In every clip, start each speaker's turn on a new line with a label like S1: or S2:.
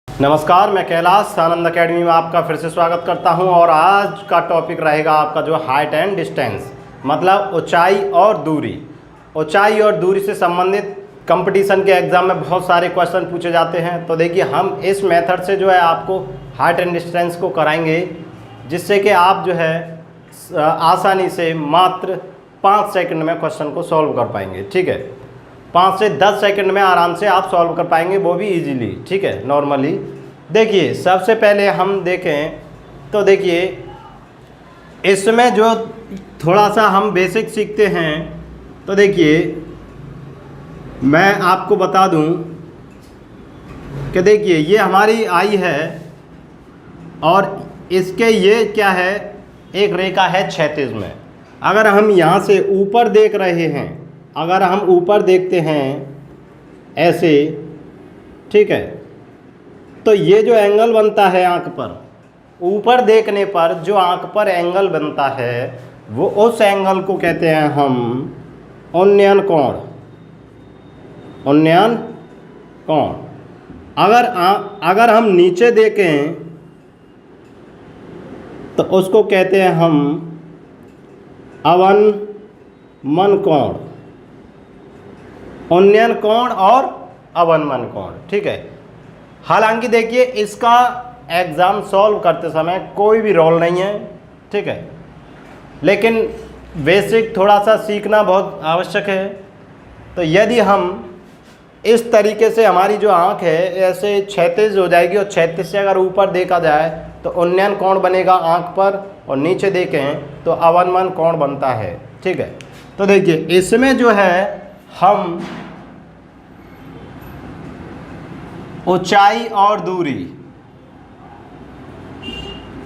S1: नमस्कार, मैं कैलाश आनंद अकेडमी में आपका फिर से स्वागत करता हूं और आज का टॉपिक रहेगा आपका जो हाइट एंड डिस्टेंस, मतलब ऊंचाई और दूरी। ऊंचाई और दूरी से संबंधित कंपटीशन के एग्ज़ाम में बहुत सारे क्वेश्चन पूछे जाते हैं। तो देखिए, हम इस मेथड से जो है आपको हाइट एंड डिस्टेंस को कराएंगे, जिससे कि आप जो है आसानी से मात्र 5 सेकंड में क्वेश्चन को सॉल्व कर पाएंगे। ठीक है, 5 से 10 सेकंड में आराम से आप सॉल्व कर पाएंगे, वो भी इजीली। ठीक है, नॉर्मली। देखिए, सबसे पहले हम देखें तो देखिए, इसमें जो थोड़ा सा हम बेसिक सीखते हैं। तो देखिए, मैं आपको बता दूं कि देखिए, ये हमारी आई है और इसके ये क्या है, एक रेखा है क्षैतिज में। अगर हम यहाँ से ऊपर देख रहे हैं, अगर हम ऊपर देखते हैं ऐसे, ठीक है, तो ये जो एंगल बनता है आँख पर, ऊपर देखने पर जो आँख पर एंगल बनता है, वो उस एंगल को कहते हैं हम उन्नयन कोण। उन्नयन कोण। अगर हम नीचे देखें तो उसको कहते हैं हम अवनमन कोण। उन्नयन कोण और अवनमन कोण। ठीक है, हालांकि देखिए, इसका एग्ज़ाम सॉल्व करते समय कोई भी रोल नहीं है। ठीक है, लेकिन बेसिक थोड़ा सा सीखना बहुत आवश्यक है। तो यदि हम इस तरीके से, हमारी जो आँख है ऐसे क्षैतिज हो जाएगी और क्षैतिज से अगर ऊपर देखा जाए तो उन्नयन कोण बनेगा आँख पर, और नीचे देखें तो अवनमन कोण बनता है। ठीक है, तो देखिए, इसमें जो है हम ऊंचाई और दूरी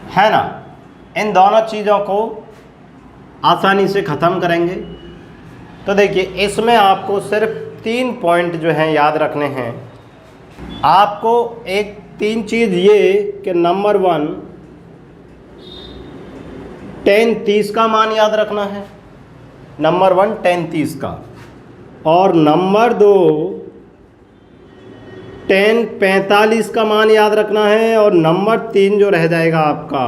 S1: है ना, इन दोनों चीज़ों को आसानी से ख़त्म करेंगे। तो देखिए, इसमें आपको सिर्फ 3 पॉइंट जो हैं याद रखने हैं। आपको एक 3 चीज़ ये कि नंबर 1 tan 30 का मान याद रखना है। नंबर 1 tan 30 का, और नंबर 2 tan 45 का मान याद रखना है, और नंबर 3 जो रह जाएगा आपका,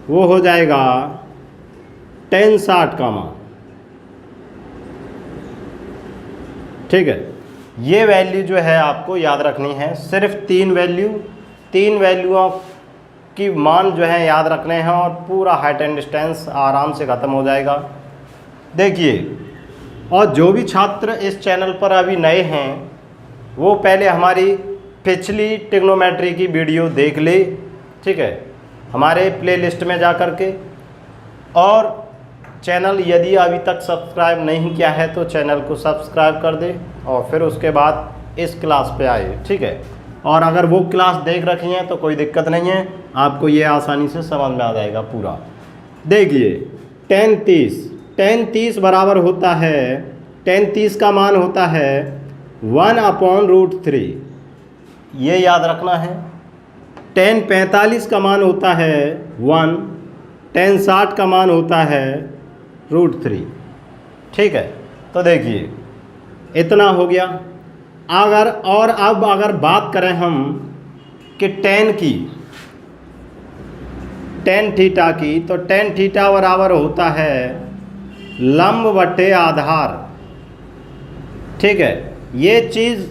S1: वो हो जाएगा tan 60 का मान। ठीक है, ये वैल्यू जो है आपको याद रखनी है। सिर्फ 3 वैल्यूओं की मान जो है याद रखने हैं और पूरा हाइट एंड डिस्टेंस आराम से ख़त्म हो जाएगा। देखिए, और जो भी छात्र इस चैनल पर अभी नए हैं, वो पहले हमारी पिछली ट्रिग्नोमेट्री की वीडियो देख ले। ठीक है, हमारे प्लेलिस्ट में जा कर के, और चैनल यदि अभी तक सब्सक्राइब नहीं किया है तो चैनल को सब्सक्राइब कर दे, और फिर उसके बाद इस क्लास पे आए। ठीक है, और अगर वो क्लास देख रखी हैं तो कोई दिक्कत नहीं है, आपको ये आसानी से समझ में आ जाएगा पूरा। देखिए, tan 30 बराबर होता है, tan 30 का मान होता है 1/√3। ये याद रखना है। tan 45 का मान होता है 1, tan 60 का मान होता है √3। ठीक है, तो देखिए, इतना हो गया। अब अगर बात करें हम कि tan थीटा की, तो tan थीटा बराबर होता है लंब बटे आधार। ठीक है, ये चीज़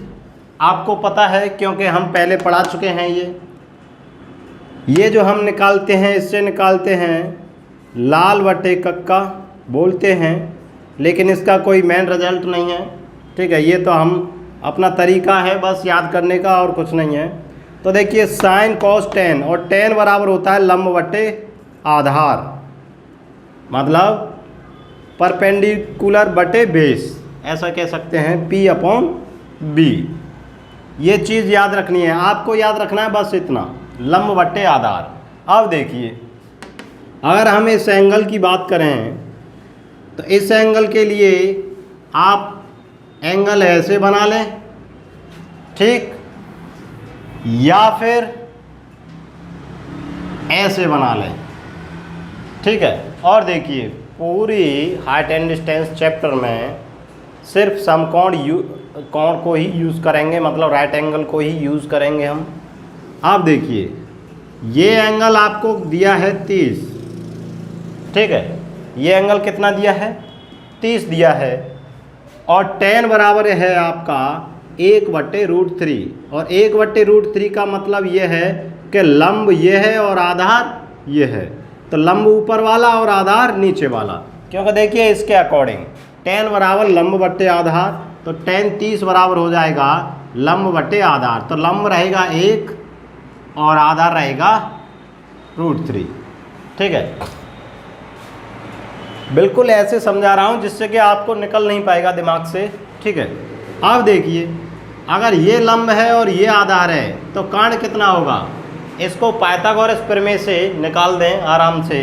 S1: आपको पता है क्योंकि हम पहले पढ़ा चुके हैं। ये जो हम निकालते हैं, इससे निकालते हैं लाल बटे कक्का बोलते हैं, लेकिन इसका कोई मेन रिजल्ट नहीं है। ठीक है, ये तो हम अपना तरीका है बस याद करने का, और कुछ नहीं है। तो देखिए, साइन कॉस tan, और tan बराबर होता है लंब बटे आधार, मतलब परपेंडिकुलर बटे बेस, ऐसा कह सकते हैं P/B। ये चीज़ याद रखनी है, आपको याद रखना है बस इतना, लंब बटे आधार। अब देखिए, अगर हम इस एंगल की बात करें तो इस एंगल के लिए आप एंगल ऐसे बना लें, ठीक, या फिर ऐसे बना लें। ठीक है, और देखिए, पूरी हाइट एंड डिस्टेंस चैप्टर में सिर्फ समकोण कोण को ही यूज़ करेंगे, मतलब राइट एंगल को ही यूज़ करेंगे हम। आप देखिए ये एंगल आपको दिया है 30, ठीक है, ये एंगल कितना दिया है 30 दिया है, और tan बराबर है आपका 1/√3, और 1/√3 का मतलब ये है कि लंब ये है और आधार ये है, तो लंब ऊपर वाला और आधार नीचे वाला, क्योंकि देखिए इसके अकॉर्डिंग tan बराबर लंब बट्टे आधार, तो tan 30 बराबर हो जाएगा लंब बट्टे आधार, तो लंब रहेगा 1 और आधार रहेगा √3, ठीक है। बिल्कुल ऐसे समझा रहा हूँ जिससे कि आपको निकल नहीं पाएगा दिमाग से, ठीक है। अब देखिए अगर ये लंब है और ये आधार है तो काण कितना होगा, इसको पाइथागोरस प्रमेय से निकाल दें आराम से,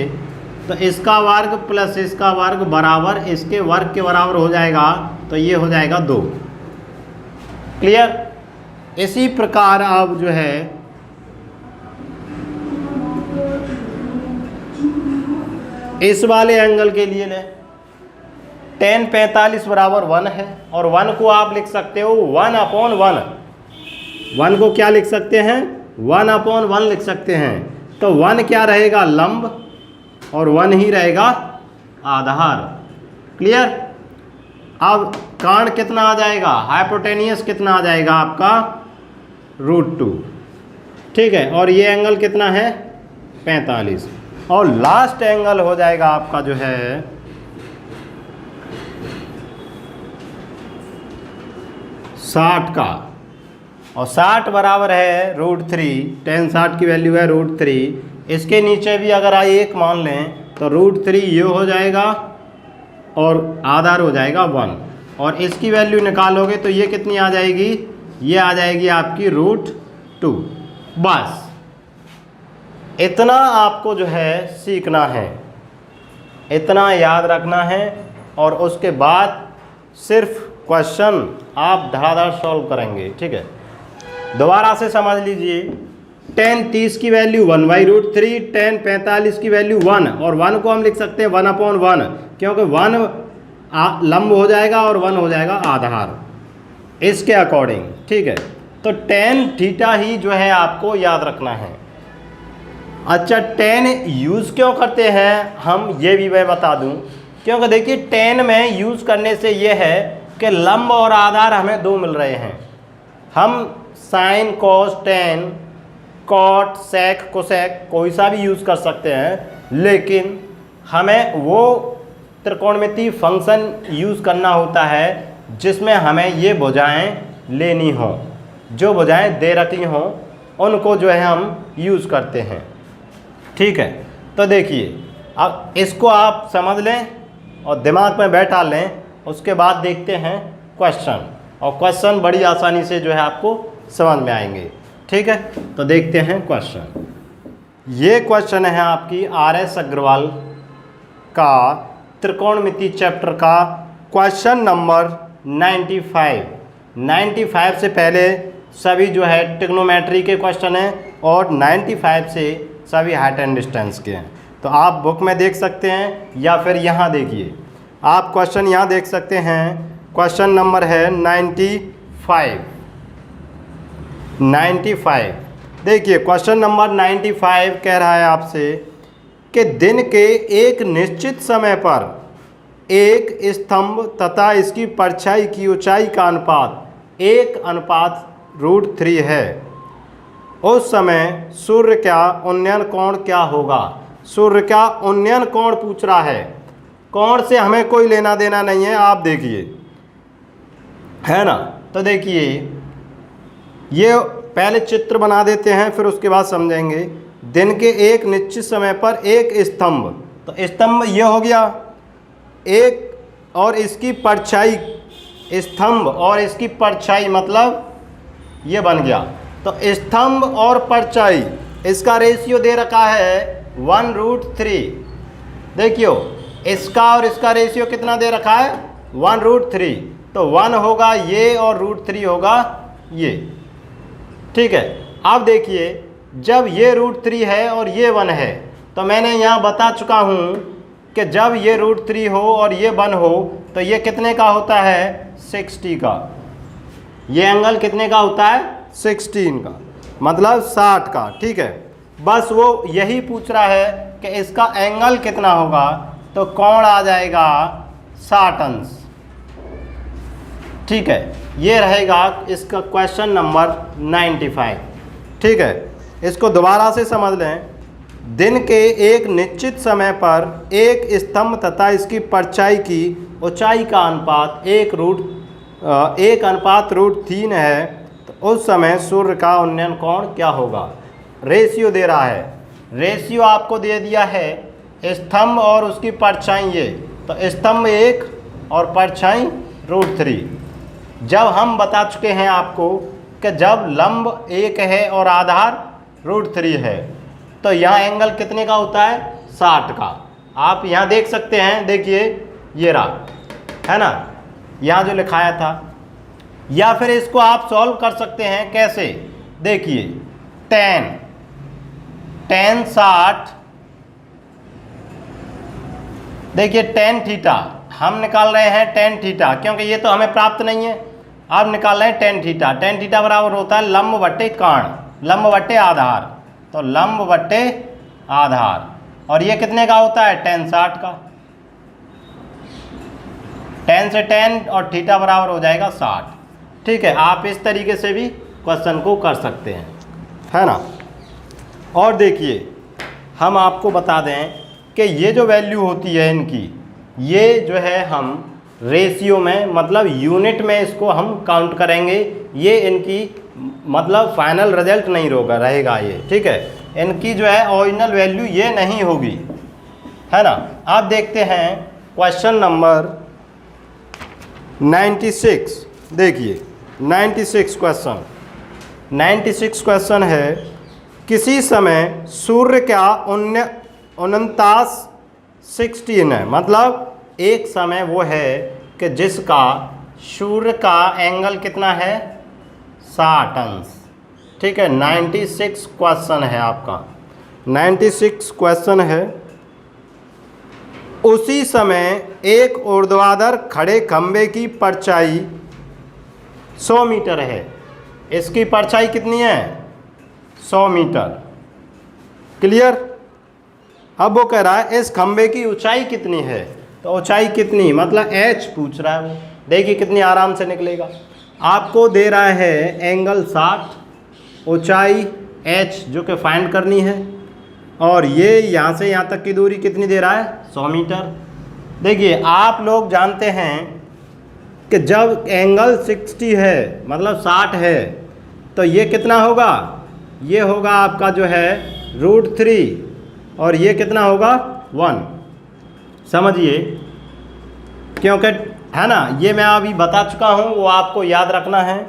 S1: तो इसका वर्ग प्लस इसका वर्ग बराबर इसके वर्ग के बराबर हो जाएगा, तो ये हो जाएगा 2। क्लियर। इसी प्रकार अब जो है इस वाले एंगल के लिए लें, tan 45 बराबर 1 है, और 1 को आप लिख सकते हो 1/1, 1 को क्या लिख सकते हैं 1/1 लिख सकते हैं, तो 1 क्या रहेगा लंब और 1 ही रहेगा आधार। क्लियर। अब काण कितना आ जाएगा, हाइपोटेनियस कितना आ जाएगा आपका √2, ठीक है, और ये एंगल कितना है 45, और लास्ट एंगल हो जाएगा आपका जो है 60 का, और 60 बराबर है √3, tan 60 की वैल्यू है √3, इसके नीचे भी अगर आई 1 मान लें तो √3 ये हो जाएगा और आधार हो जाएगा 1, और इसकी वैल्यू निकालोगे तो ये कितनी आ जाएगी, ये आ जाएगी आपकी √2। बस इतना आपको जो है सीखना है, इतना याद रखना है, और उसके बाद सिर्फ क्वेश्चन आप धड़ाधड़ सॉल्व करेंगे, ठीक है। दोबारा से समझ लीजिए, tan 30 की वैल्यू 1/√3, tan 45 की वैल्यू 1, और 1 को हम लिख सकते हैं 1/1, क्योंकि 1 लंब हो जाएगा और 1 हो जाएगा आधार इसके अकॉर्डिंग, ठीक है। तो tan थीटा ही जो है आपको याद रखना है। अच्छा tan यूज़ क्यों करते हैं हम, ये भी मैं बता दूं, क्योंकि देखिए tan में यूज़ करने से ये है कि लंब और आधार हमें 2 मिल रहे हैं। हम sine cos tan cot sec cosec कोई सा भी यूज़ कर सकते हैं, लेकिन हमें वो त्रिकोणमितीय फंक्शन यूज़ करना होता है जिसमें हमें ये भुजाएं लेनी हों, जो भुजाएं दे रखी हों उनको जो है हम यूज़ करते हैं, ठीक है। तो देखिए अब इसको आप समझ लें और दिमाग में बैठा लें, उसके बाद देखते हैं क्वेश्चन, और क्वेश्चन बड़ी आसानी से जो है आपको समझ में आएंगे, ठीक है। तो देखते हैं क्वेश्चन। ये क्वेश्चन है आपकी RS अग्रवाल का त्रिकोणमिति चैप्टर का क्वेश्चन नंबर 95। 95 से पहले सभी जो है ट्रिग्नोमेट्री के क्वेश्चन हैं, और 95 से सभी हाइट एंड डिस्टेंस के हैं। तो आप बुक में देख सकते हैं या फिर यहाँ देखिए, आप क्वेश्चन यहाँ देख सकते हैं। क्वेश्चन नंबर है 95। देखिए क्वेश्चन नंबर 95 कह रहा है आपसे कि दिन के एक निश्चित समय पर एक स्तंभ तथा इसकी परछाई की ऊंचाई का अनुपात 1:√3 है। उस समय सूर्य का उन्नयन कोण क्या होगा। सूर्य का उन्नयन कोण पूछ रहा है, कोण से हमें कोई लेना देना नहीं है, आप देखिए, है ना। तो देखिए ये पहले चित्र बना देते हैं, फिर उसके बाद समझेंगे। दिन के एक निश्चित समय पर एक स्तंभ, तो स्तंभ ये हो गया एक, और इसकी परछाई, स्तंभ और इसकी परछाई मतलब ये बन गया। तो स्तंभ और परछाई इसका रेशियो दे रखा है 1√3। देखियो इसका और इसका रेशियो कितना दे रखा है 1√3, तो 1 होगा ये और √3 होगा ये, ठीक है। अब देखिए जब ये √3 है और ये 1 है, तो मैंने यहाँ बता चुका हूँ कि जब ये √3 हो और ये 1 हो तो ये कितने का होता है 60 का। ये एंगल कितने का होता है 16 का, मतलब 60 का। ठीक है, बस वो यही पूछ रहा है कि इसका एंगल कितना होगा, तो कोण आ जाएगा 60 अंश। ठीक है, ये रहेगा इसका क्वेश्चन नंबर 95। ठीक है, इसको दोबारा से समझ लें। दिन के एक निश्चित समय पर एक स्तंभ तथा इसकी परछाई की ऊंचाई का अनुपात 1:3 है, तो उस समय सूर्य का उन्नयन कोण क्या होगा। रेशियो दे रहा है, रेशियो आपको दे दिया है स्तंभ और उसकी परछाई ये, तो स्तंभ 1 और परछाई √3। जब हम बता चुके हैं आपको कि जब लंब 1 है और आधार √3 है, तो यहाँ एंगल कितने का होता है 60 का। आप यहाँ देख सकते हैं, देखिए ये रहा है ना, यहाँ जो लिखाया था। या फिर इसको आप सॉल्व कर सकते हैं, कैसे, देखिए tan 60, देखिए tan थीटा हम निकाल रहे हैं tan थीटा, क्योंकि ये तो हमें प्राप्त नहीं है। अब निकाल रहे हैं tan थीटा। tan थीटा बराबर होता है लंब बट्टे कर्ण, लंब बट्टे आधार, तो लंब बट्टे आधार। और ये कितने का होता है tan 60 का। tan से tan और थीटा बराबर हो जाएगा 60। ठीक है, आप इस तरीके से भी क्वेश्चन को कर सकते हैं, है ना। और देखिए हम आपको बता दें कि ये जो वैल्यू होती है इनकी, ये जो है हम रेशियो में, मतलब यूनिट में इसको हम काउंट करेंगे। ये इनकी मतलब फाइनल रिजल्ट नहीं रहेगा ये। ठीक है, इनकी जो है ओरिजिनल वैल्यू ये नहीं होगी, है ना। आप देखते हैं क्वेश्चन नंबर 96। देखिए 96 क्वेश्चन है, किसी समय सूर्य का 16 है, मतलब एक समय वो है कि जिसका सूर्य का एंगल कितना है 60 अंश। ठीक है, 96 क्वेश्चन है आपका, 96 क्वेश्चन है। उसी समय एक ऊर्ध्वाधर खड़े खंबे की परछाई 100 मीटर है। इसकी परछाई कितनी है 100 मीटर। क्लियर। अब वो कह रहा है इस खंबे की ऊंचाई कितनी है, तो ऊंचाई कितनी, मतलब h पूछ रहा है वो। देखिए कितनी आराम से निकलेगा। आपको दे रहा है एंगल 60, ऊंचाई h जो कि फाइंड करनी है, और ये यहाँ से यहाँ तक की दूरी कितनी दे रहा है 100 मीटर। देखिए आप लोग जानते हैं कि जब एंगल 60 है मतलब 60 है, तो ये कितना होगा, ये होगा आपका जो है √3, और ये कितना होगा 1। समझिए, क्योंकि है ना, ये मैं अभी बता चुका हूँ, वो आपको याद रखना है।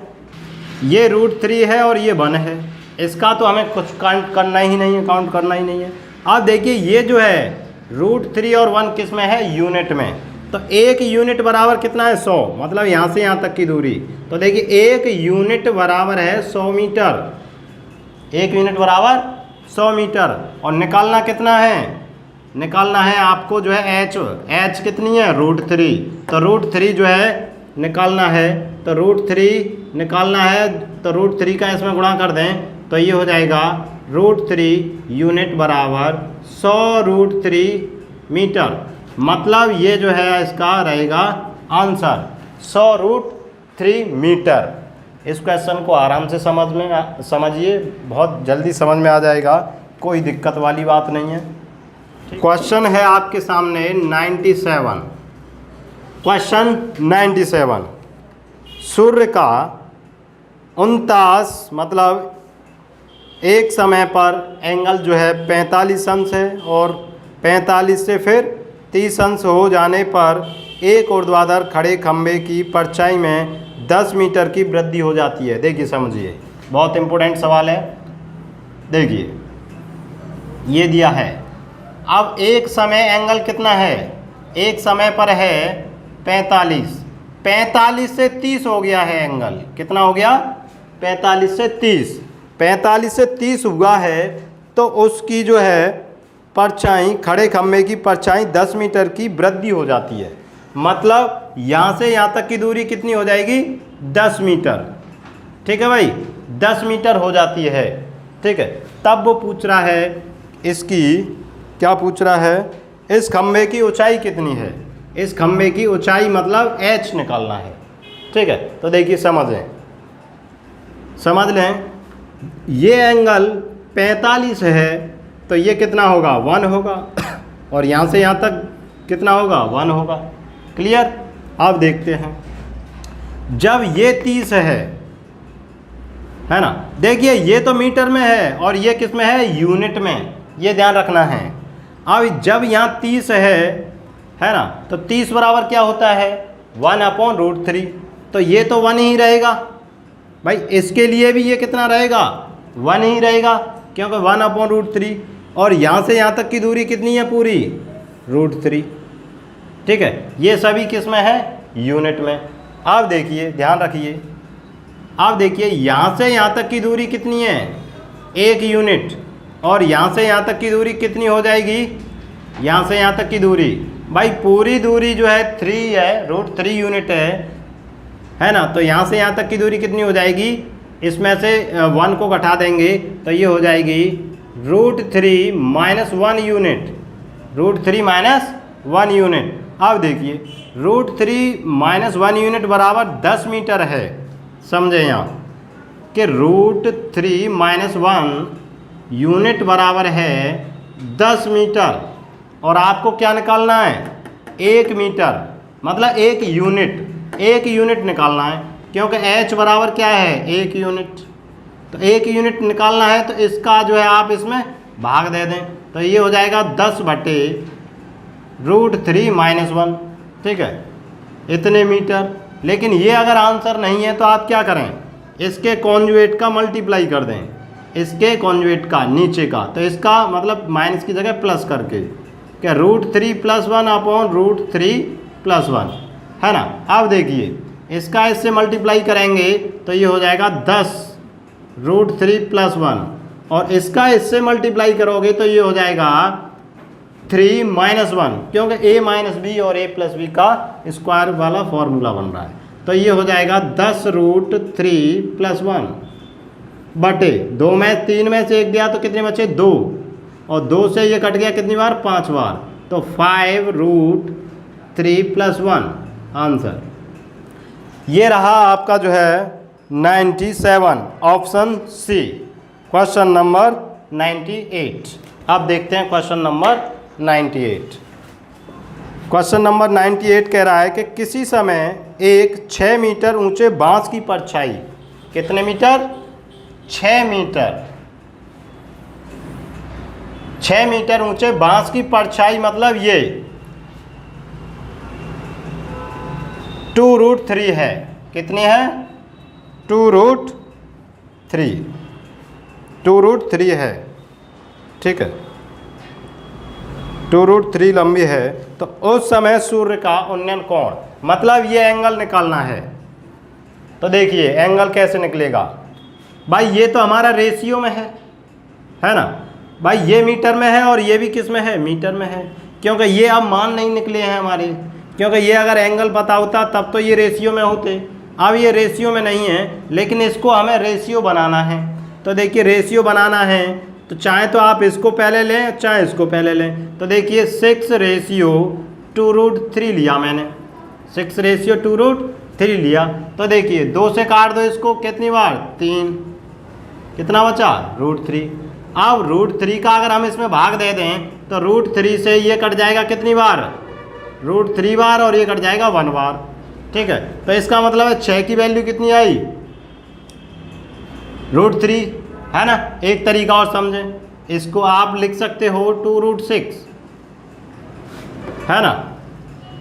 S1: ये √3 है और ये 1 है, इसका तो हमें कुछ काउंट करना ही नहीं है, काउंट करना ही नहीं है। अब देखिए ये जो है √3 और 1 किस में है, यूनिट में। तो एक यूनिट बराबर कितना है 100, मतलब यहाँ से यहाँ तक की दूरी। तो देखिए एक यूनिट बराबर है 100 मीटर, एक यूनिट बराबर 100 मीटर। और निकालना कितना है, निकालना है आपको जो है h कितनी है √3। तो √3 जो है निकालना है, तो √3 निकालना है, तो √3 का इसमें गुणा कर दें, तो ये हो जाएगा √3 यूनिट बराबर 100 √3 मीटर। मतलब ये जो है इसका रहेगा आंसर 100 √3 मीटर। इस क्वेश्चन को आराम से समझिए, बहुत जल्दी समझ में आ जाएगा, कोई दिक्कत वाली बात नहीं है। क्वेश्चन है आपके सामने 97। क्वेश्चन 97, सूर्य का 49 मतलब एक समय पर एंगल जो है 45 अंश है, और 45 से फिर 30 अंश हो जाने पर एक ऊर्ध्वाधर खड़े खंबे की परछाई में 10 मीटर की वृद्धि हो जाती है। देखिए समझिए, बहुत इंपॉर्टेंट सवाल है। देखिए ये दिया है, अब एक समय एंगल कितना है, एक समय पर है 45 से 30 हो गया है एंगल, कितना हो गया 45 से 30, 45 से 30 हुआ है, तो उसकी जो है परछाई, खड़े खंबे की परछाई 10 मीटर की वृद्धि हो जाती है। मतलब यहाँ से यहाँ तक की दूरी कितनी हो जाएगी 10 मीटर। ठीक है भाई, 10 मीटर हो जाती है। ठीक है, तब वो पूछ रहा है इसकी, क्या पूछ रहा है, इस खंभे की ऊंचाई कितनी है। इस खंभे की ऊंचाई मतलब h निकालना है। ठीक है, तो देखिए समझ लें, ये एंगल 45 है तो ये कितना होगा, 1 होगा, और यहाँ से यहाँ तक कितना होगा, 1 होगा। क्लियर। अब देखते हैं, जब ये 30 है ना, देखिए ये तो मीटर में है और ये किस में है, यूनिट में, ये ध्यान रखना है। अब जब यहाँ 30 है ना, तो 30 बराबर क्या होता है, 1/√3, तो ये तो 1 ही रहेगा भाई। इसके लिए भी ये कितना रहेगा, 1 ही रहेगा, क्योंकि 1/√3, और यहाँ से यहाँ तक की दूरी कितनी है, पूरी √3। ठीक है, ये सभी किस में है, यूनिट में। अब देखिए, ध्यान रखिए, अब देखिए यहाँ से यहाँ तक की दूरी कितनी है, 1 यूनिट, और यहाँ से यहाँ तक की दूरी कितनी हो जाएगी, यहाँ से यहाँ तक की दूरी भाई पूरी दूरी जो है 3 है, √3 यूनिट है ना, तो यहाँ से यहाँ तक की दूरी कितनी हो जाएगी, इसमें से 1 को घटा देंगे तो ये हो जाएगी √3 - 1 यूनिट, √3 - 1 यूनिट। अब देखिए √3 - 1 यूनिट बराबर 10 मीटर है। समझे यहाँ कि √3 - 1 यूनिट बराबर है 10 मीटर, और आपको क्या निकालना है, 1 मीटर, मतलब 1 यूनिट निकालना है, क्योंकि h बराबर क्या है, 1 यूनिट। तो 1 यूनिट निकालना है तो इसका जो है आप इसमें भाग दे दें, तो ये हो जाएगा 10/√3 - 1। ठीक है, इतने मीटर। लेकिन ये अगर आंसर नहीं है तो आप क्या करें, इसके कॉन्जुगेट का मल्टीप्लाई कर दें, इसके कॉन्जुगेट का नीचे का, तो इसका मतलब माइनस की जगह प्लस करके, क्या √3 + 1/√3 + 1, है ना। अब देखिए इसका इससे मल्टीप्लाई करेंगे तो ये हो जाएगा 10√3 + 1, और इसका इससे मल्टीप्लाई करोगे तो ये हो जाएगा 3 - 1, क्योंकि a - b और a + b का स्क्वायर वाला फॉर्मूला बन रहा है, तो ये हो जाएगा 10√3 + 1 बटे 2 में 3 में से 1 गया तो कितने बचे, 2, और 2 से ये कट गया कितनी बार, 5 बार, तो 5√3 + 1 आंसर। ये रहा आपका जो है 97, ऑप्शन सी, क्वेश्चन नंबर 98। अब देखते हैं क्वेश्चन नंबर 98। क्वेश्चन नंबर 98 कह रहा है कि किसी समय एक 6 मीटर ऊंचे बांस की परछाई, कितने मीटर, 6 मीटर, 6 मीटर ऊंचे बांस की परछाई, मतलब ये 2√3 है, कितनी है, 2√3 है। ठीक है, 2√3 लंबी है, तो उस समय सूर्य का उन्नयन कोण, मतलब ये एंगल निकालना है। तो देखिए एंगल कैसे निकलेगा भाई, ये तो हमारा रेशियो में है ना भाई, ये मीटर में है और ये भी किस में है, मीटर में है, क्योंकि ये अब मान नहीं निकले हैं हमारे, क्योंकि ये अगर एंगल पता होता तब तो ये रेशियो में होते, अब ये रेशियो में नहीं है, लेकिन इसको हमें रेशियो बनाना है। तो देखिए रेशियो बनाना है तो चाहे तो आप इसको पहले लें चाहे इसको पहले लें, तो देखिए 6/2√3 लिया मैंने, 6/2√3 लिया, तो देखिए 2 से काट दो इसको, कितनी बार, 3, कितना बचा, √3। अब √3 का अगर हम इसमें भाग दे दें तो √3 से ये कट जाएगा कितनी बार, √3 बार, और ये कट जाएगा 1 बार। ठीक है, तो इसका मतलब है 6 की वैल्यू कितनी आई, √3, है ना। एक तरीका और समझें, इसको आप लिख सकते हो 2√6, है ना,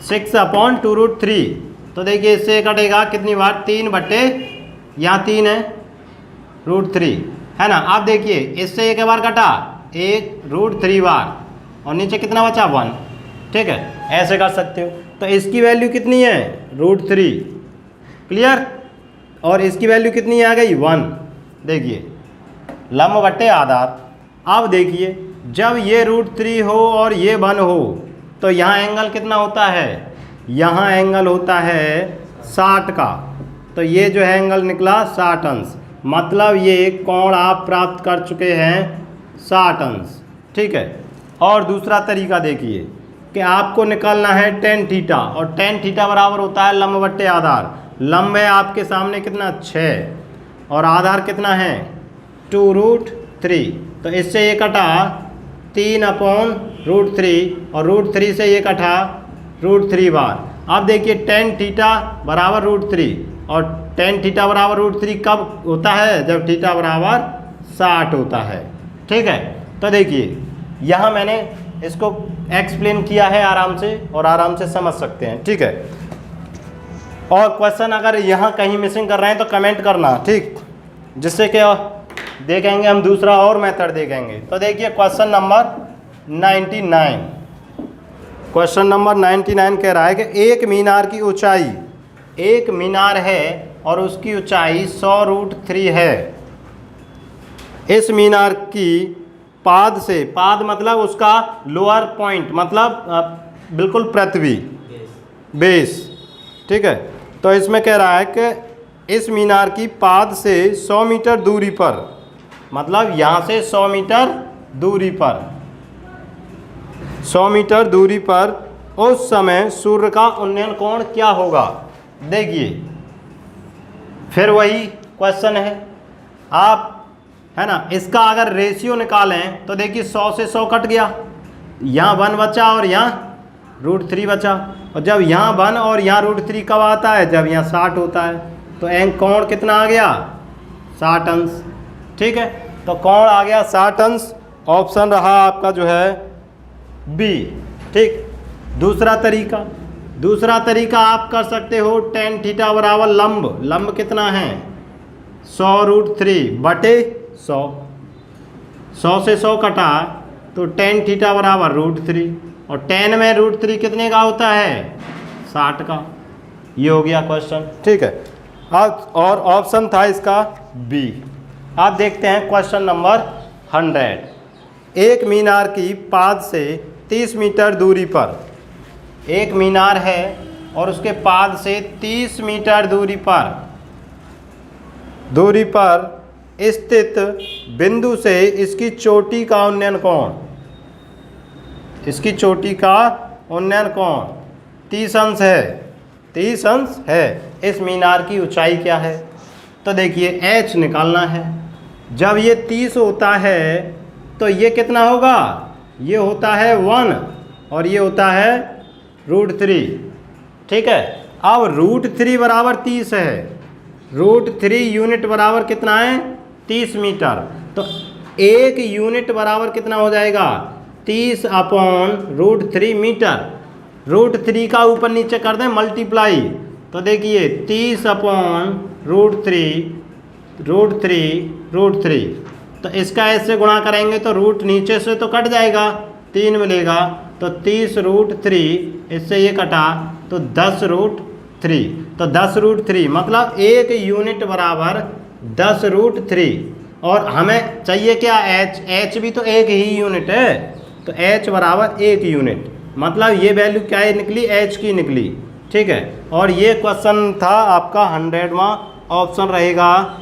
S1: 6/2√3, तो देखिए इससे कटेगा कितनी बार, 3 बटे, यहाँ 3 है, √3, है ना। आप देखिए इससे एक बार कटा, 1 √3 बार, और नीचे कितना बचा, 1। ठीक है, ऐसे कर सकते हो। तो इसकी वैल्यू कितनी है, √3, क्लियर, और इसकी वैल्यू कितनी आ गई, 1। देखिए लंब बटे आधार। अब देखिए जब ये √3 हो और ये 1 हो तो यहाँ एंगल कितना होता है, यहाँ एंगल होता है 60 का, तो ये जो है एंगल निकला 60 अंश। मतलब ये कोण आप प्राप्त कर चुके हैं 60 अंश। ठीक है। और दूसरा तरीका देखिए कि आपको निकालना है टेन थीटा, और टेन थीटा बराबर होता है लंब बट्टे आधार। लंब है आपके सामने कितना 6 और आधार कितना है 2√3। तो इससे ये कटा 3/√3 और √3 से ये कटा √3 बार। अब देखिए टेन थीटा बराबर √3 और टेन थीटा बराबर √3 कब होता है, जब थीटा बराबर 60 होता है। ठीक है। तो देखिए यहाँ मैंने इसको एक्सप्लेन किया है आराम से, और आराम से समझ सकते हैं। ठीक है। और क्वेश्चन अगर यहाँ कहीं मिसिंग कर रहे हैं तो कमेंट करना, ठीक, जिससे कि देखेंगे हम दूसरा और मेथड देखेंगे। तो देखिए क्वेश्चन नंबर 99। क्वेश्चन नंबर 99 कह रहा है कि एक मीनार की ऊंचाई, एक मीनार है और उसकी ऊंचाई 100√3 है। इस मीनार की पाद से, पाद मतलब उसका लोअर पॉइंट, मतलब बिल्कुल पृथ्वी, बेस। ठीक है। तो इसमें कह रहा है कि इस मीनार की पाद से 100 मीटर दूरी पर, मतलब यहाँ से 100 मीटर दूरी पर, 100 मीटर दूरी पर उस समय सूर्य का उन्नयन कोण क्या होगा। देखिए फिर वही क्वेश्चन है, आप है ना, इसका अगर रेशियो निकालें तो देखिए 100 से 100 कट गया, यहाँ 1 बचा और यहाँ √3 बचा। और जब यहाँ 1 और यहाँ √3 कब आता है, जब यहाँ 60 होता है। तो एंग कोण कितना आ गया 60 अंश। ठीक है। तो कोण आ गया 60 अंश। ऑप्शन रहा आपका जो है बी। ठीक। दूसरा तरीका आप कर सकते हो टेन थीटा बराबर लंब, लंब कितना है 100√3 बटे 100, 100 से 100 कटा तो टेन थीटा बराबर √3, और टेन में √3 कितने का होता है 60 का। ये हो गया क्वेश्चन। ठीक है। अब और ऑप्शन था इसका बी। आप देखते हैं क्वेश्चन नंबर 100। एक मीनार की पाद से 30 मीटर दूरी पर, एक मीनार है और उसके पाद से 30 मीटर दूरी पर स्थित बिंदु से इसकी चोटी का उन्नयन कोण, इसकी चोटी का उन्नयन कोण 30 अंश है, 30 अंश है। इस मीनार की ऊंचाई क्या है। तो देखिए h निकालना है। जब ये 30 होता है तो ये कितना होगा, ये होता है 1 और ये होता है √3। ठीक है। अब √3 बराबर 30 है, √3 यूनिट बराबर कितना है 30 मीटर। तो एक यूनिट बराबर कितना हो जाएगा 30/√3 मीटर। √3 का ऊपर नीचे कर दें मल्टीप्लाई, तो देखिए 30/√3 तो इसका ऐसे गुणा करेंगे तो रूट नीचे से तो कट जाएगा, 3 मिलेगा। तो 30√3 इससे ये कटा तो 10√3, तो 10√3 मतलब एक यूनिट बराबर 10√3। और हमें चाहिए क्या h भी तो एक ही यूनिट है, तो h बराबर 1 यूनिट, मतलब ये वैल्यू क्या है निकली h की निकली। ठीक है। और ये क्वेश्चन था आपका 100वां। ऑप्शन रहेगा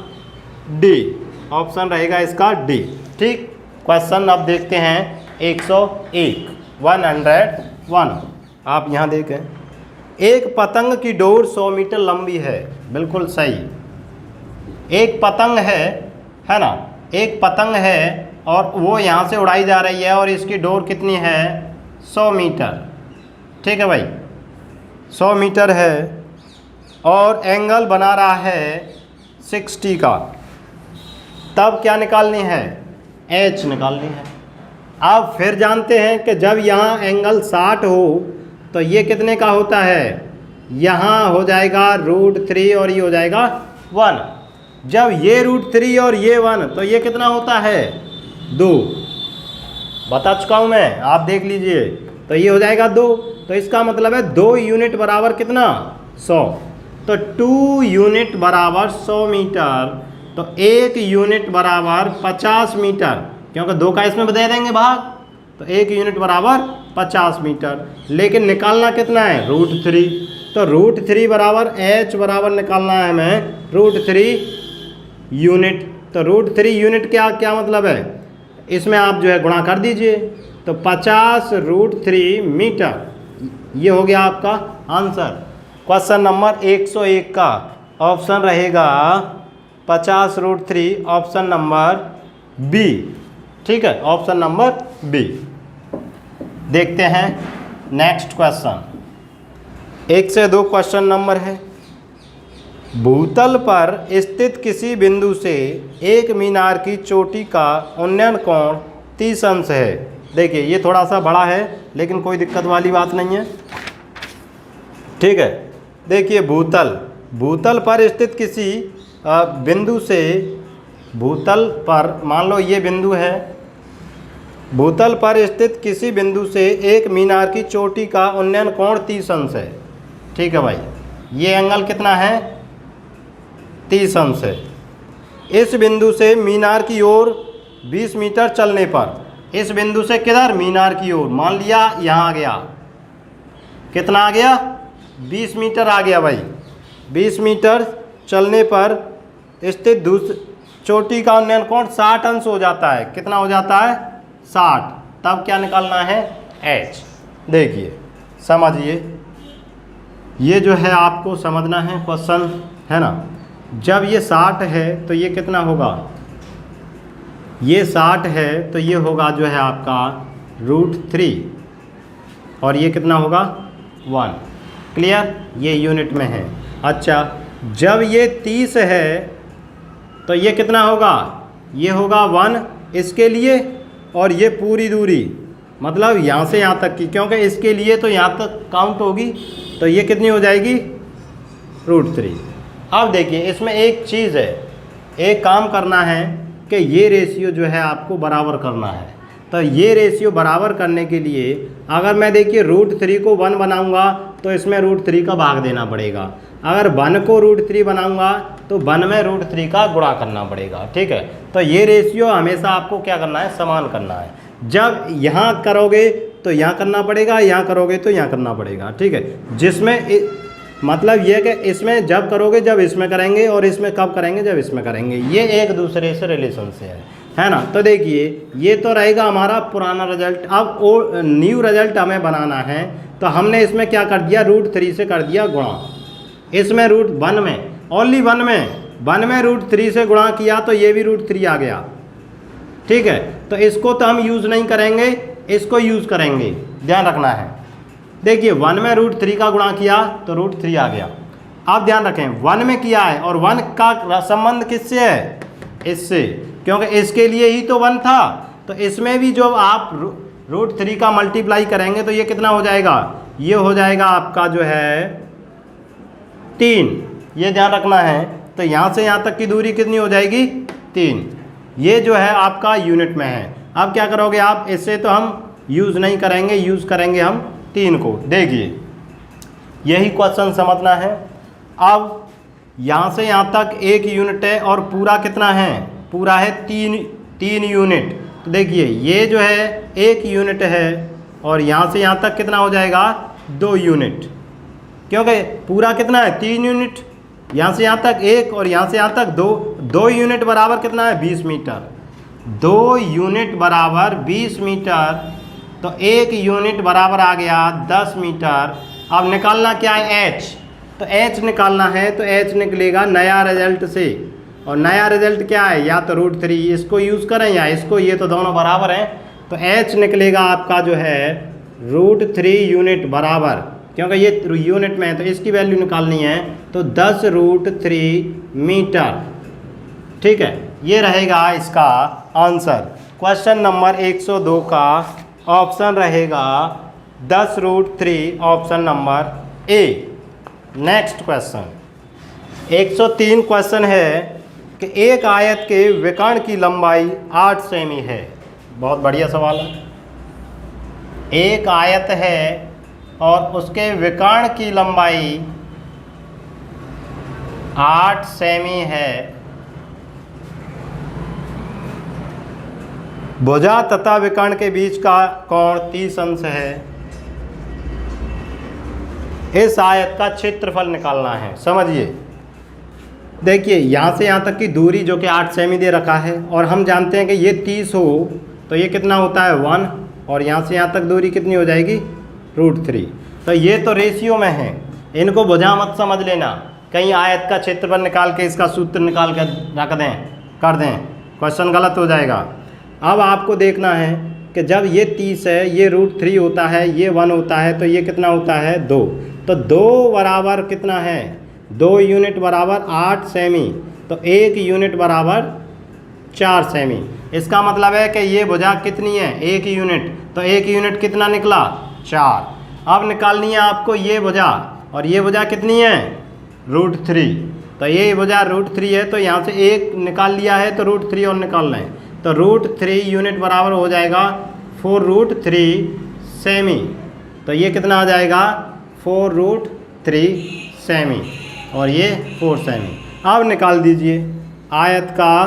S1: डी, ऑप्शन रहेगा इसका डी। ठीक। क्वेश्चन अब देखते हैं 101। आप यहाँ देखें, एक पतंग की डोर 100 मीटर लंबी है। बिल्कुल सही। एक पतंग है ना, एक पतंग है और वो यहाँ से उड़ाई जा रही है और इसकी डोर कितनी है 100 मीटर। ठीक है भाई, 100 मीटर है और एंगल बना रहा है 60 का। तब क्या निकालनी है h निकालनी है। अब फिर जानते हैं कि जब यहाँ एंगल 60 हो तो ये कितने का होता है, यहाँ हो जाएगा √3 और ये हो जाएगा 1। जब ये √3 और ये 1 तो ये कितना होता है 2। बता चुका हूँ मैं, आप देख लीजिए। तो ये हो जाएगा 2, तो इसका मतलब है 2 यूनिट बराबर कितना 100। तो 2 यूनिट बराबर 100 मीटर, तो 1 यूनिट बराबर 50 मीटर, क्योंकि 2 का इसमें दे देंगे भाग, तो 1 यूनिट बराबर 50 मीटर। लेकिन निकालना कितना है √3, तो √3 बराबर h बराबर निकालना है हमें √3 यूनिट। तो √3 यूनिट क्या मतलब है, इसमें आप जो है गुणा कर दीजिए, तो 50 √3 मीटर, ये हो गया आपका आंसर। क्वेश्चन नंबर 101 का ऑप्शन रहेगा 50 √3, ऑप्शन नंबर बी। ठीक है, ऑप्शन नंबर बी। देखते हैं नेक्स्ट क्वेश्चन। 1 से 2 क्वेश्चन नंबर है। भूतल पर स्थित किसी बिंदु से एक मीनार की चोटी का उन्नयन कोण 30 अंश है। देखिए ये थोड़ा सा बड़ा है लेकिन कोई दिक्कत वाली बात नहीं है। ठीक है, देखिए भूतल पर स्थित किसी बिंदु से, भूतल पर मान लो ये बिंदु है, भूतल पर स्थित किसी बिंदु से एक मीनार की चोटी का उन्नयन कोण 30 अंश है। ठीक है भाई, ये एंगल कितना है, 30 अंश है। इस बिंदु से मीनार की ओर 20 मीटर चलने पर, इस बिंदु से किधर, मीनार की ओर, मान लिया यहाँ आ गया, कितना आ गया, 20 मीटर आ गया भाई। 20 मीटर चलने पर स्थित चोटी का उन्नयन कोण 60 अंश हो जाता है। कितना हो जाता है, 60। तब क्या निकालना है, h। देखिए समझिए, ये जो है आपको समझना है क्वेश्चन, है ना। जब ये 60 है तो ये कितना होगा, ये 60 है तो ये होगा जो है आपका √3, और ये कितना होगा 1। क्लियर, ये यूनिट में है। अच्छा, जब ये 30 है तो ये कितना होगा, ये होगा 1 इसके लिए, और ये पूरी दूरी मतलब यहाँ से यहाँ तक की, क्योंकि इसके लिए तो यहाँ तक काउंट होगी, तो ये कितनी हो जाएगी, √3। अब देखिए इसमें एक चीज़ है, एक काम करना है कि ये रेशियो जो है आपको बराबर करना है। तो ये रेशियो बराबर करने के लिए अगर मैं देखिए √3 को 1 बनाऊंगा तो इसमें √3 का भाग देना पड़ेगा। अगर 1 को √3 बनाऊंगा तो 1 में √3 का गुणा करना पड़ेगा। ठीक है, तो ये रेशियो हमेशा आपको क्या करना है, समान करना है। जब यहाँ करोगे तो यहाँ करना पड़ेगा, यहाँ करोगे तो यहाँ करना पड़ेगा। ठीक है, जिसमें मतलब ये कि इसमें जब करोगे जब इसमें करेंगे, और इसमें कब करेंगे, जब इसमें करेंगे। ये एक दूसरे से रिलेशन से है ना। तो देखिए ये तो रहेगा हमारा पुराना रिजल्ट। अब न्यू रिजल्ट हमें बनाना है, तो हमने इसमें क्या कर दिया, √3 से कर दिया गुणा। इसमें √1 में, ओनली 1 में √3 से गुणा किया तो ये भी √3 आ गया। ठीक है, तो इसको तो हम यूज़ नहीं करेंगे, इसको यूज़ करेंगे, ध्यान रखना है। देखिए 1 में √3 का गुणा किया तो √3 आ गया। आप ध्यान रखें 1 में किया है, और 1 का संबंध किससे है, इससे, क्योंकि इसके लिए ही तो 1 था। तो इसमें भी जो आप √3 का मल्टीप्लाई करेंगे तो ये कितना हो जाएगा, ये हो जाएगा आपका जो है 3। ये ध्यान रखना है। तो यहाँ से यहाँ तक की दूरी कितनी हो जाएगी, 3। ये जो है आपका यूनिट में है। अब क्या करोगे आप, इससे तो हम यूज़ नहीं करेंगे, यूज़ करेंगे हम 3 को। देखिए यही क्वेश्चन समझना है। अब यहाँ से यहाँ तक 1 यूनिट है, और पूरा कितना है, पूरा है 3 यूनिट। तो देखिए ये जो है 1 यूनिट है, और यहाँ से यहाँ तक कितना हो जाएगा, 2 यूनिट, क्योंकि पूरा कितना है 3 यूनिट। यहाँ से यहाँ तक 1 और यहाँ से यहाँ तक 2 यूनिट बराबर कितना है, 20 मीटर। 2 यूनिट बराबर 20 मीटर, तो 1 यूनिट बराबर आ गया 10 मीटर। अब निकालना क्या है, h। तो h निकालना है, तो h निकलेगा नया रिजल्ट से, और नया रिजल्ट क्या है, या तो √3 इसको यूज़ करें या इसको, ये तो दोनों बराबर हैं। तो h निकलेगा आपका जो है √3 यूनिट बराबर, क्योंकि ये यूनिट में है तो इसकी वैल्यू निकालनी है, तो 10 √3 मीटर। ठीक है, ये रहेगा इसका आंसर। क्वेश्चन नंबर 102 का ऑप्शन रहेगा 10 √3, option number A. Next question 103 question है कि एक आयत के विकर्ण की लंबाई 8 सेमी है। बहुत बढ़िया सवाल है। एक आयत है और उसके विकर्ण की लंबाई 8 सेमी है। भुजा तथा विकर्ण के बीच का कोण 30 अंश है। इस आयत का क्षेत्रफल निकालना है। समझिए, देखिए यहाँ से यहाँ तक की दूरी जो कि 8 सेमी दे रखा है, और हम जानते हैं कि ये 30 हो तो ये कितना होता है 1, और यहाँ से यहाँ तक दूरी कितनी हो जाएगी √3। तो ये तो रेशियो में है, इनको भुजा मत समझ लेना, कहीं आयत का क्षेत्रफल निकाल के इसका सूत्र निकाल कर रख दें कर दें, क्वेश्चन गलत हो जाएगा। अब आपको देखना है कि जब ये 30 है, ये √3 होता है, ये 1 होता है, तो ये कितना होता है 2। तो 2 बराबर कितना है, 2 यूनिट बराबर 8 सेमी, तो 1 यूनिट बराबर 4 सेमी। इसका मतलब है कि ये भुजा कितनी है 1 यूनिट, तो 1 यूनिट कितना निकला 4। अब निकालनी है आपको ये भुजा, और ये भुजा कितनी है √3, तो ये भुजा √3 है, तो यहाँ से 1 निकाल लिया है तो √3 और निकाल लें, तो √3 यूनिट बराबर हो जाएगा 4√3 सेमी। तो ये कितना आ जाएगा 4√3 सेमी, और ये 4 सेमी। अब निकाल दीजिए आयत का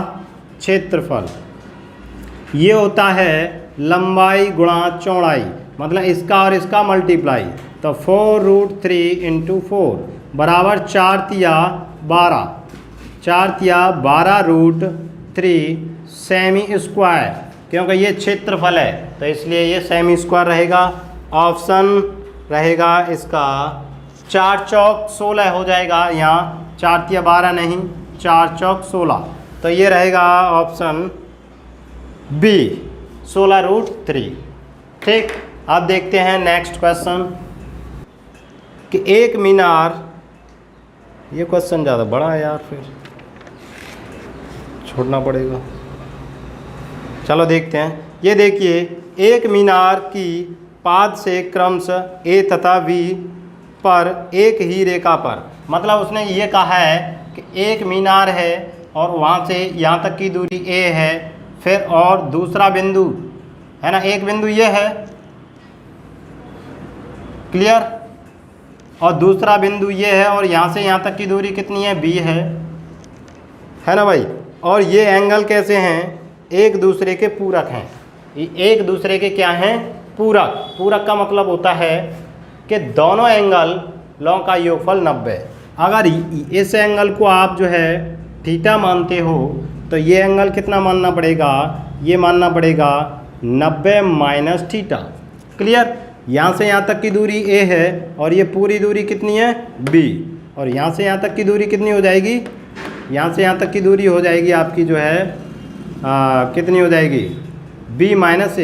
S1: क्षेत्रफल, ये होता है लंबाई गुणा चौड़ाई, मतलब इसका और इसका मल्टीप्लाई। तो 4√3 × 4 बराबर 4 तिया 12, 4 तिया 12√3 सेमी स्क्वायर, क्योंकि ये क्षेत्रफल है तो इसलिए ये सेमी स्क्वायर रहेगा। ऑप्शन रहेगा इसका 4 चौक 16 हो जाएगा, यहाँ 4 तिया 12 नहीं, 4 चौक 16, तो ये रहेगा ऑप्शन बी 16√3। ठीक, अब देखते हैं नेक्स्ट क्वेश्चन कि एक मीनार, ये क्वेश्चन ज़्यादा बड़ा है यार, फिर छोड़ना पड़ेगा। चलो देखते हैं। ये देखिए, एक मीनार की पाद से क्रमशः ए तथा बी पर एक ही रेखा पर, मतलब उसने ये कहा है कि एक मीनार है और वहाँ से यहाँ तक की दूरी ए है, फिर और दूसरा बिंदु है ना, एक बिंदु ये है, क्लियर, और दूसरा बिंदु ये है, और यहाँ से यहाँ तक की दूरी कितनी है बी है ना भाई। और ये एंगल कैसे हैं, एक दूसरे के पूरक हैं, एक दूसरे के क्या हैं पूरक। पूरक का मतलब होता है कि दोनों एंगल लॉ का योगफल 90। अगर इस एंगल को आप जो है थीटा मानते हो तो ये एंगल कितना मानना पड़ेगा, ये मानना पड़ेगा 90 माइनस थीटा। क्लियर, यहाँ से यहाँ तक की दूरी ए है और ये पूरी दूरी कितनी है बी, और यहाँ से यहाँ तक की दूरी कितनी हो जाएगी, यहाँ से यहाँ तक की दूरी हो जाएगी आपकी जो है कितनी हो जाएगी बी माइनस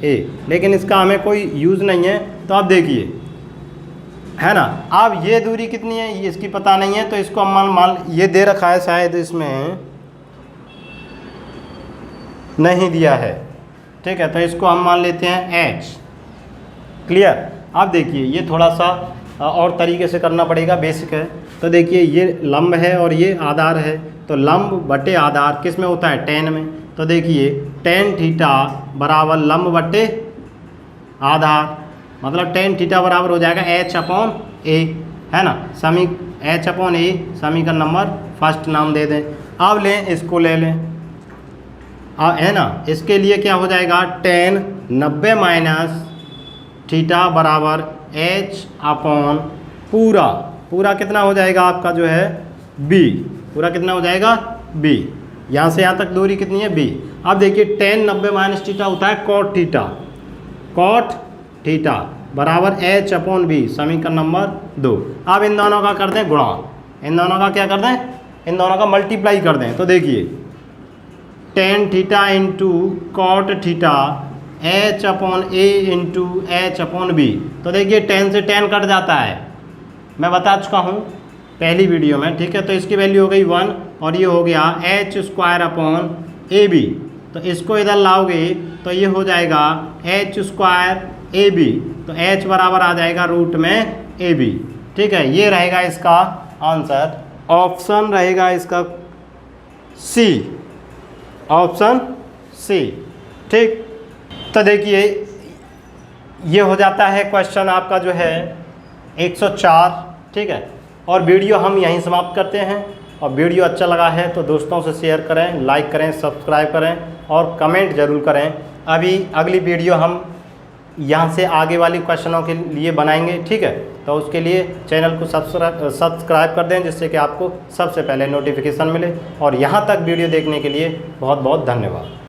S1: ए, लेकिन इसका हमें कोई यूज़ नहीं है। तो आप देखिए है ना, अब ये दूरी कितनी है ये इसकी पता नहीं है, तो इसको हम मान ये दे रखा है, शायद इसमें नहीं दिया है, ठीक है, तो इसको हम मान लेते हैं h। क्लियर, अब देखिए ये थोड़ा सा और तरीके से करना पड़ेगा, बेसिक है। तो देखिए ये लंब है और ये आधार है, तो लंब बटे आधार किस में होता है tan में। तो देखिए tan थीटा बराबर लंब बटे आधार, मतलब tan थीटा बराबर हो जाएगा h/a, है ना, h/a समीकरण नंबर फर्स्ट नाम दे दें। अब लें इसको ले लें, है ना, इसके लिए क्या हो जाएगा tan 90 माइनस थीटा बराबर h/ पूरा कितना हो जाएगा आपका जो है b, पूरा कितना हो जाएगा b, यहाँ से यहाँ तक दूरी कितनी है b। अब देखिए tan 90 माइनस थीटा होता है cot थीटा बराबर h/b समीकरण नंबर 2। अब इन दोनों का कर दें गुणा, इन दोनों का क्या कर दें, इन दोनों का मल्टीप्लाई कर दें। तो देखिए tan theta into cot theta h/a into h/b। तो देखिए tan से tan कट जाता है, मैं बता चुका हूँ पहली वीडियो में, ठीक है। तो इसकी वैल्यू हो गई 1 और ये हो गया h²/ab। तो इसको इधर लाओगे तो ये हो जाएगा h²ab, तो h बराबर आ जाएगा रूट में ab, ठीक है। ये रहेगा इसका आंसर, ऑप्शन रहेगा इसका सी, ऑप्शन सी, ठीक। तो देखिए ये हो जाता है क्वेश्चन आपका जो है 104, ठीक है। और वीडियो हम यहीं समाप्त करते हैं, और वीडियो अच्छा लगा है तो दोस्तों से शेयर करें, लाइक करें, सब्सक्राइब करें और कमेंट ज़रूर करें। अभी अगली वीडियो हम यहाँ से आगे वाली क्वेश्चनों के लिए बनाएंगे, ठीक है। तो उसके लिए चैनल को सब्सक्राइब कर दें, जिससे कि आपको सबसे पहले नोटिफिकेशन मिले। और यहाँ तक वीडियो देखने के लिए बहुत बहुत धन्यवाद।